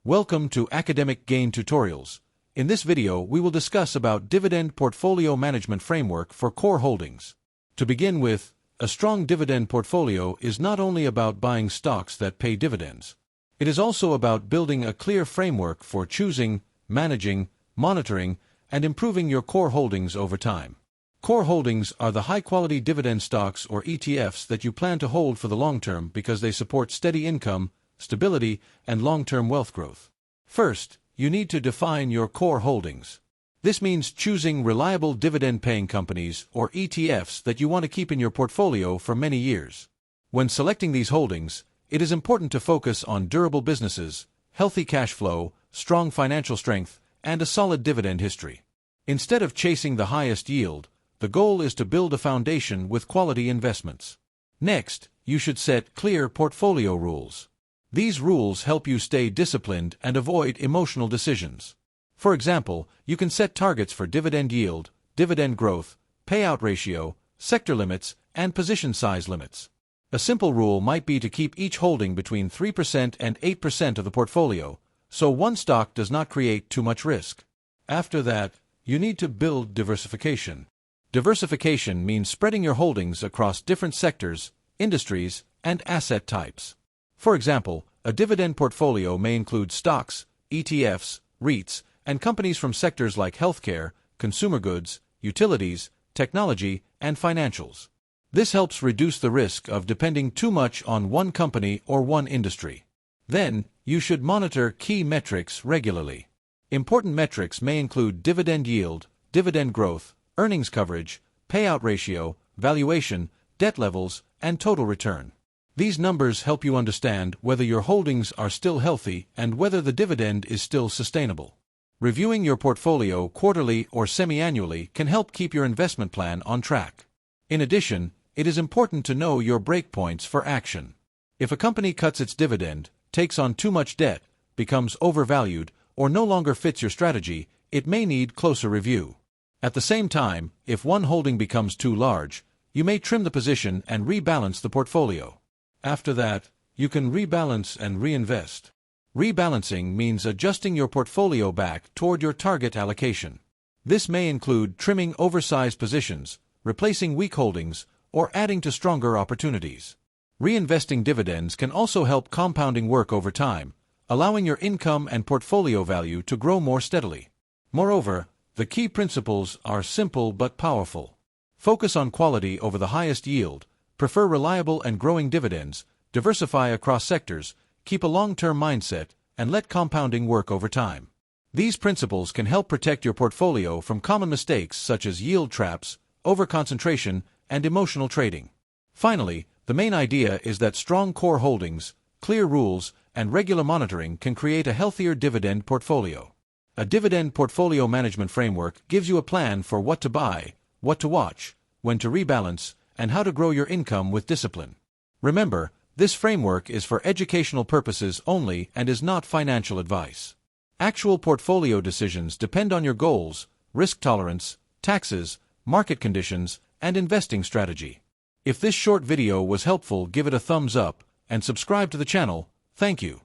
Welcome to Academic Gain Tutorials. In this video, we will discuss about Dividend Portfolio Management Framework for core holdings. To begin with, a strong dividend portfolio is not only about buying stocks that pay dividends. It is also about building a clear framework for choosing, managing, monitoring, and improving your core holdings over time. Core holdings are the high-quality dividend stocks or ETFs that you plan to hold for the long term because they support steady income, stability, and long-term wealth growth. First, you need to define your core holdings. This means choosing reliable dividend-paying companies or ETFs that you want to keep in your portfolio for many years. When selecting these holdings, it is important to focus on durable businesses, healthy cash flow, strong financial strength, and a solid dividend history. Instead of chasing the highest yield, the goal is to build a foundation with quality investments. Next, you should set clear portfolio rules. These rules help you stay disciplined and avoid emotional decisions. For example, you can set targets for dividend yield, dividend growth, payout ratio, sector limits, and position size limits. A simple rule might be to keep each holding between 3% and 8% of the portfolio, so one stock does not create too much risk. After that, you need to build diversification. Diversification means spreading your holdings across different sectors, industries, and asset types. For example, a dividend portfolio may include stocks, ETFs, REITs, and companies from sectors like healthcare, consumer goods, utilities, technology, and financials. This helps reduce the risk of depending too much on one company or one industry. Then, you should monitor key metrics regularly. Important metrics may include dividend yield, dividend growth, earnings coverage, payout ratio, valuation, debt levels, and total return. These numbers help you understand whether your holdings are still healthy and whether the dividend is still sustainable. Reviewing your portfolio quarterly or semi-annually can help keep your investment plan on track. In addition, it is important to know your breakpoints for action. If a company cuts its dividend, takes on too much debt, becomes overvalued, or no longer fits your strategy, it may need closer review. At the same time, if one holding becomes too large, you may trim the position and rebalance the portfolio. After that, you can rebalance and reinvest. Rebalancing means adjusting your portfolio back toward your target allocation. This may include trimming oversized positions, replacing weak holdings, or adding to stronger opportunities. Reinvesting dividends can also help compounding work over time, allowing your income and portfolio value to grow more steadily. Moreover, the key principles are simple but powerful. Focus on quality over the highest yield, prefer reliable and growing dividends, diversify across sectors, keep a long-term mindset, and let compounding work over time. These principles can help protect your portfolio from common mistakes such as yield traps, overconcentration, and emotional trading. Finally, the main idea is that strong core holdings, clear rules, and regular monitoring can create a healthier dividend portfolio. A dividend portfolio management framework gives you a plan for what to buy, what to watch, when to rebalance, and how to grow your income with discipline. Remember, this framework is for educational purposes only and is not financial advice. Actual portfolio decisions depend on your goals, risk tolerance, taxes, market conditions, and investing strategy. If this short video was helpful, give it a thumbs up and subscribe to the channel. Thank you.